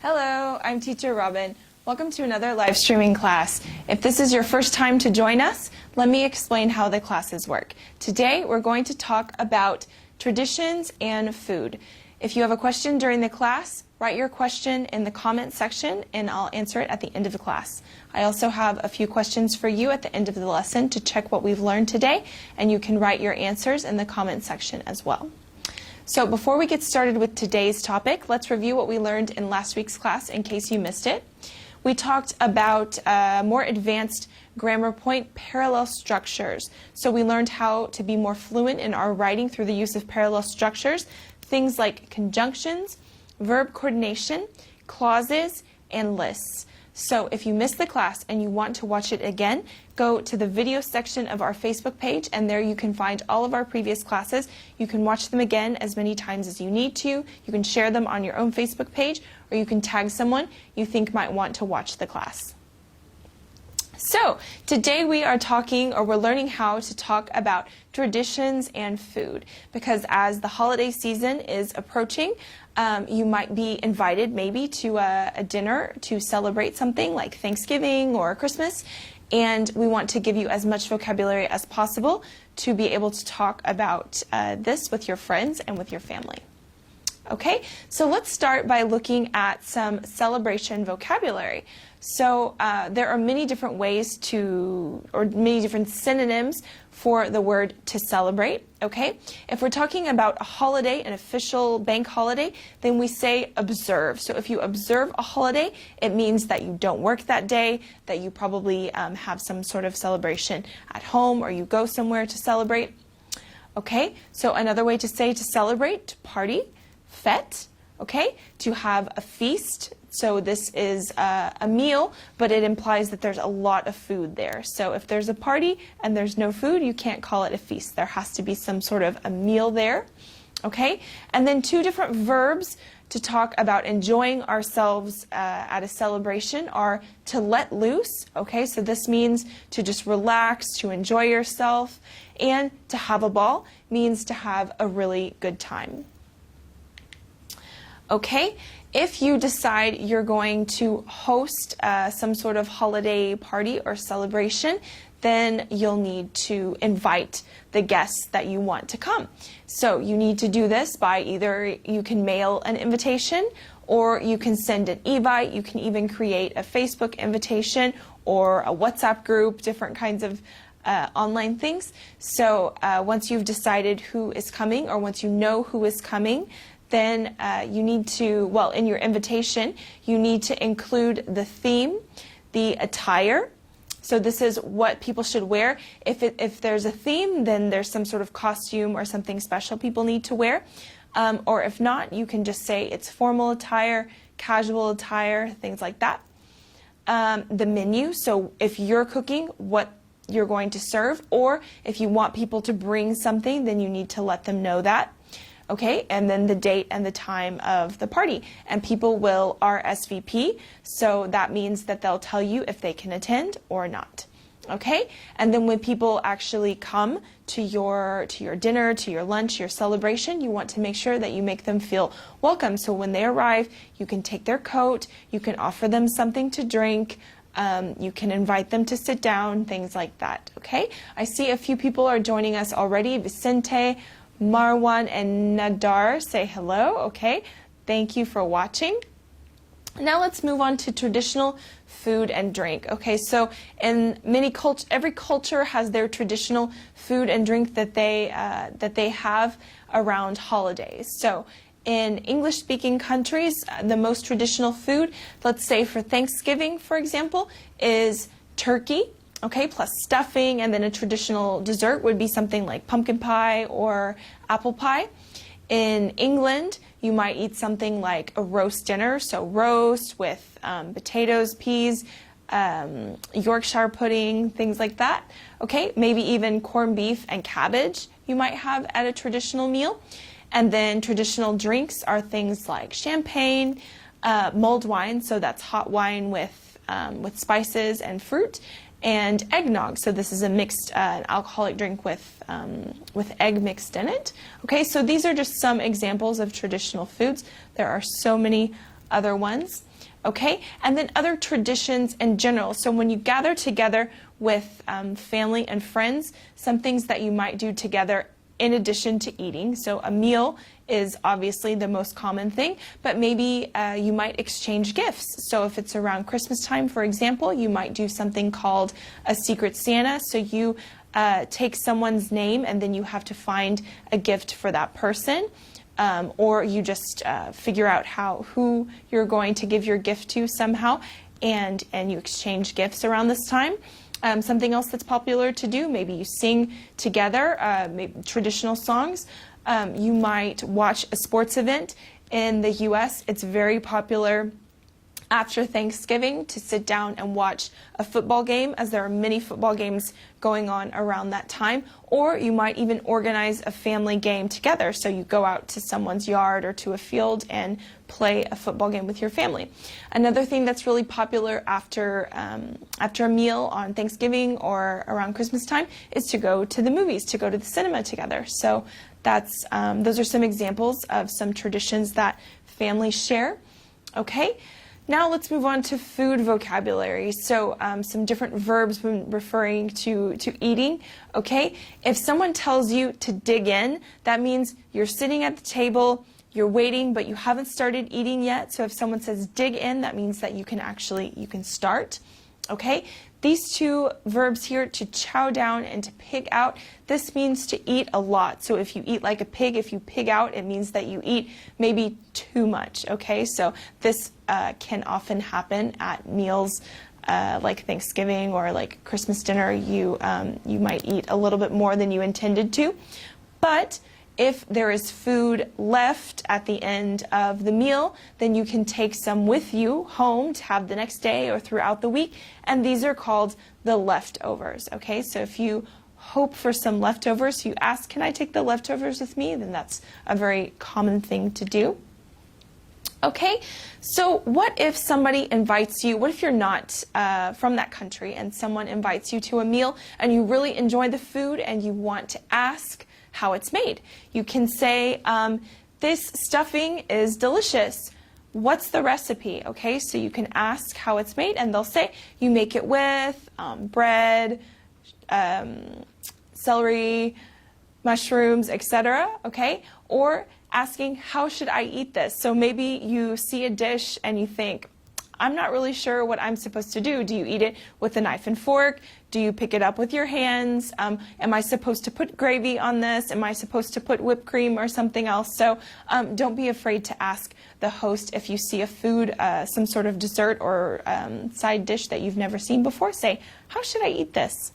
Hello, I'm Teacher Robin. Welcome to another live streaming class. If this is your first time to join us, let me explain how the classes work. Today we're going to talk about traditions and food. If you have a question during the class, write your question in the comment section and I'll answer it at the end of the class. I also have a few questions for you at the end of the lesson to check what we've learned today, and you can write your answers in the comment section as well. So before we get started with today's topic, let's review what we learned in last week's class in case you missed it. We talked about more advanced grammar point parallel structures. So we learned how to be more fluent in our writing through the use of parallel structures, things like conjunctions, verb coordination, clauses, and lists. So if you missed the class and you want to watch it again, go to the video section of our Facebook page, and there you can find all of our previous classes. You can watch them again as many times as you need to. You can share them on your own Facebook page, or you can tag someone you think might want to watch the class. So today we are talking, or we're learning how to talk about traditions and food, because as the holiday season is approaching, you might be invited maybe to a dinner to celebrate something like Thanksgiving or Christmas, and we want to give you as much vocabulary as possible to be able to talk about this with your friends and with your family. Okay, so let's start by looking at some celebration vocabulary. So there are many different ways to, or many different synonyms for the word to celebrate, okay? If we're talking about a holiday, an official bank holiday, then we say observe. So if you observe a holiday, it means that you don't work that day, that you probably have some sort of celebration at home, or you go somewhere to celebrate. Okay, so another way to say to celebrate, to party, fête, okay? To have a feast. So this is a meal, but it implies that there's a lot of food there. So if there's a party and there's no food, you can't call it a feast. There has to be some sort of a meal there, okay? And then two different verbs to talk about enjoying ourselves at a celebration are to let loose, okay? So this means to just relax, to enjoy yourself, and to have a ball means to have a really good time. Okay, if you decide you're going to host some sort of holiday party or celebration, then you'll need to invite the guests that you want to come. So you need to do this by either you can mail an invitation, or you can send an e-bite. You can even create a Facebook invitation or a WhatsApp group, different kinds of online things. So once you've decided who is coming, or once you know who is coming, then you need to, well, in your invitation, you need to include the theme, the attire. So this is what people should wear. If there's a theme, then there's some sort of costume or something special people need to wear. Or if not, you can just say it's formal attire, casual attire, things like that. The menu, so if you're cooking, what you're going to serve, or if you want people to bring something, then you need to let them know that. Okay, and then the date and the time of the party. And people will RSVP, so that means that they'll tell you if they can attend or not. Okay, and then when people actually come to your dinner, to your lunch, your celebration, you want to make sure that you make them feel welcome. So when they arrive, you can take their coat, you can offer them something to drink, you can invite them to sit down, things like that. Okay, I see a few people are joining us already. Vicente, Marwan, and Nadar say hello. Okay, thank you for watching. Now let's move on to traditional food and drink. Okay, so in every culture has their traditional food and drink that they have around holidays. So in English-speaking countries, the most traditional food, let's say for Thanksgiving, for example, is turkey. Okay, plus stuffing, and then a traditional dessert would be something like pumpkin pie or apple pie. In England, you might eat something like a roast dinner, so roast with potatoes, peas, Yorkshire pudding, things like that. Okay, maybe even corned beef and cabbage you might have at a traditional meal. And then traditional drinks are things like champagne, mulled wine, so that's hot wine with spices and fruit, and eggnog. So this is a mixed alcoholic drink with egg mixed in it. Okay, so these are just some examples of traditional foods. There are so many other ones. Okay, and then other traditions in general. So when you gather together with family and friends, some things that you might do together in addition to eating. So a meal is obviously the most common thing, but maybe you might exchange gifts. So if it's around Christmas time, for example, you might do something called a Secret Santa. So you take someone's name and then you have to find a gift for that person. Or you just figure out who you're going to give your gift to somehow, and you exchange gifts around this time. Something else that's popular to do, maybe you sing together, maybe traditional songs. You might watch a sports event. In the U.S., it's very popular after Thanksgiving to sit down and watch a football game, as there are many football games going on around that time. Or you might even organize a family game together. So you go out to someone's yard or to a field and play a football game with your family. Another thing that's really popular after a meal on Thanksgiving or around Christmas time is to go to the movies, to go to the cinema together. So that's those are some examples of some traditions that families share. Okay. Now let's move on to food vocabulary. So some different verbs when referring to eating. Okay, if someone tells you to dig in, that means you're sitting at the table, you're waiting, but you haven't started eating yet. So if someone says dig in, that means that you can start. Okay, these two verbs here, to chow down and to pig out, this means to eat a lot. So if you eat like a pig, if you pig out, it means that you eat maybe too much. Okay, so this can often happen at meals like Thanksgiving or like Christmas dinner. You might eat a little bit more than you intended to. But if there is food left at the end of the meal, then you can take some with you home to have the next day or throughout the week, and these are called the leftovers. Okay, so if you hope for some leftovers, you ask, can I take the leftovers with me? Then that's a very common thing to do. Okay, so what if somebody invites you, what if you're not from that country and someone invites you to a meal and you really enjoy the food and you want to ask how it's made? You can say, this stuffing is delicious. What's the recipe? Okay, so you can ask how it's made, and they'll say you make it with bread, celery, mushrooms, etc. Okay, or asking, how should I eat this? So maybe you see a dish and you think, I'm not really sure what I'm supposed to do. Do you eat it with a knife and fork? Do you pick it up with your hands? Am I supposed to put gravy on this? Am I supposed to put whipped cream or something else? So don't be afraid to ask the host if you see a food, some sort of dessert or side dish that you've never seen before. Say, how should I eat this?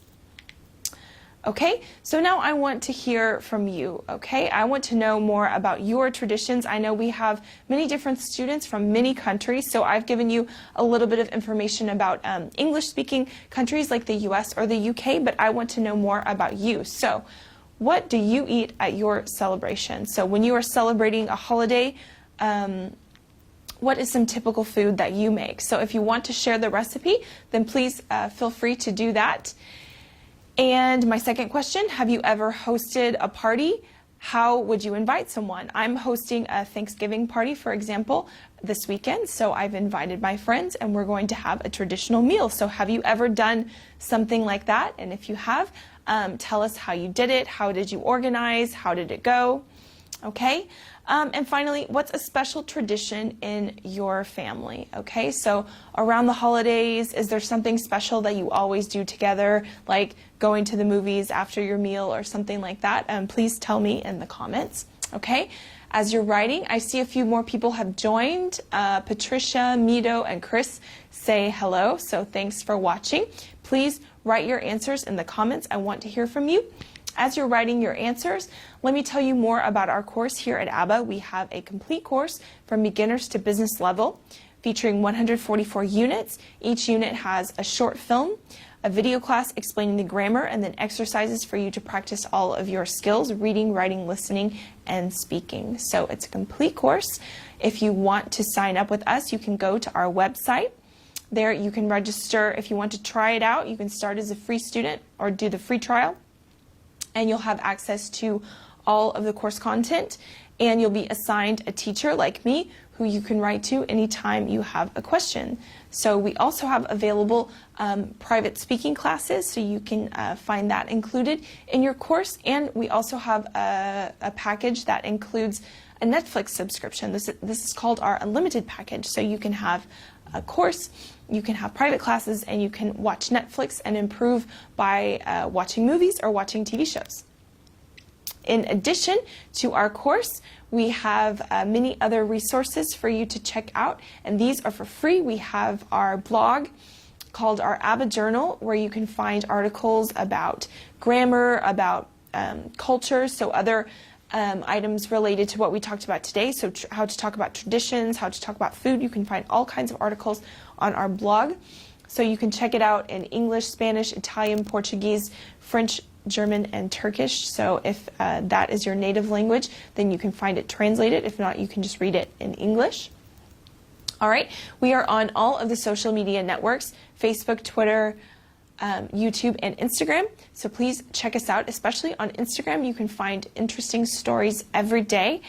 Okay, so now I want to hear from you, okay? I want to know more about your traditions. I know we have many different students from many countries, so I've given you a little bit of information about English-speaking countries like the US or the UK, but I want to know more about you. So, what do you eat at your celebration? So when you are celebrating a holiday, what is some typical food that you make? So if you want to share the recipe, then please feel free to do that. And my second question, have you ever hosted a party? How would you invite someone? I'm hosting a Thanksgiving party, for example, this weekend. So I've invited my friends and we're going to have a traditional meal. So have you ever done something like that? And if you have, tell us how you did it. How did you organize? How did it go? Okay. And finally, what's a special tradition in your family? Okay, so around the holidays, is there something special that you always do together, like going to the movies after your meal or something like that? Please tell me in the comments. Okay, as you're writing, I see a few more people have joined. Patricia, Mido, and Chris say hello, so thanks for watching. Please write your answers in the comments. I want to hear from you. As you're writing your answers, let me tell you more about our course here at ABBA. We have a complete course from beginners to business level, featuring 144 units. Each unit has a short film, a video class explaining the grammar, and then exercises for you to practice all of your skills, reading, writing, listening, and speaking. So it's a complete course. If you want to sign up with us, you can go to our website. There you can register. If you want to try it out, you can start as a free student or do the free trial. And you'll have access to all of the course content, and you'll be assigned a teacher like me who you can write to anytime you have a question. So we also have available private speaking classes, so you can find that included in your course. And we also have a package that includes a Netflix subscription. This is called our unlimited package. So you can have a course, you can have private classes, and you can watch Netflix and improve by watching movies or watching TV shows. In addition to our course, we have many other resources for you to check out, and these are for free. We have our blog called our ABBA Journal, where you can find articles about grammar, about culture, so other items related to what we talked about today, so how to talk about traditions, how to talk about food. You can find all kinds of articles on our blog, so you can check it out in English, Spanish, Italian, Portuguese, French, German, and Turkish. So if that is your native language, then you can find it translated. If not, you can just read it in English. All right, we are on all of the social media networks, Facebook, Twitter, YouTube, and Instagram. So please check us out, especially on Instagram. You can find interesting stories every day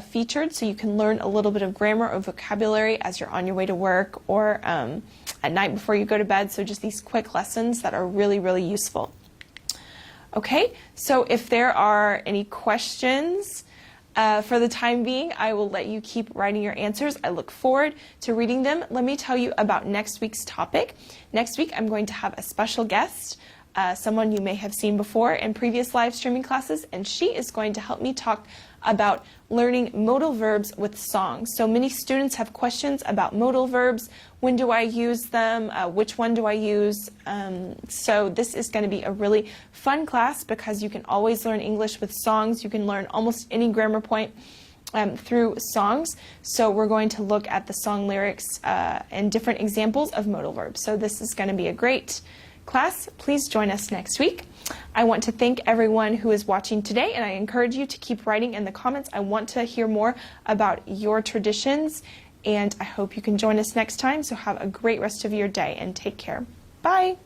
featured, so you can learn a little bit of grammar or vocabulary as you're on your way to work or at night before you go to bed. So just these quick lessons that are really, really useful. Okay, so if there are any questions for the time being, I will let you keep writing your answers. I look forward to reading them. Let me tell you about next week's topic. Next week, I'm going to have a special guest, someone you may have seen before in previous live streaming classes, and she is going to help me talk about learning modal verbs with songs. So many students have questions about modal verbs. When do I use them? Which one do I use? So this is going to be a really fun class because you can always learn English with songs. You can learn almost any grammar point through songs. So we're going to look at the song lyrics and different examples of modal verbs. So this is going to be a great class. Please join us next week. I want to thank everyone who is watching today, and I encourage you to keep writing in the comments. I want to hear more about your traditions, and I hope you can join us next time. So have a great rest of your day and take care. Bye.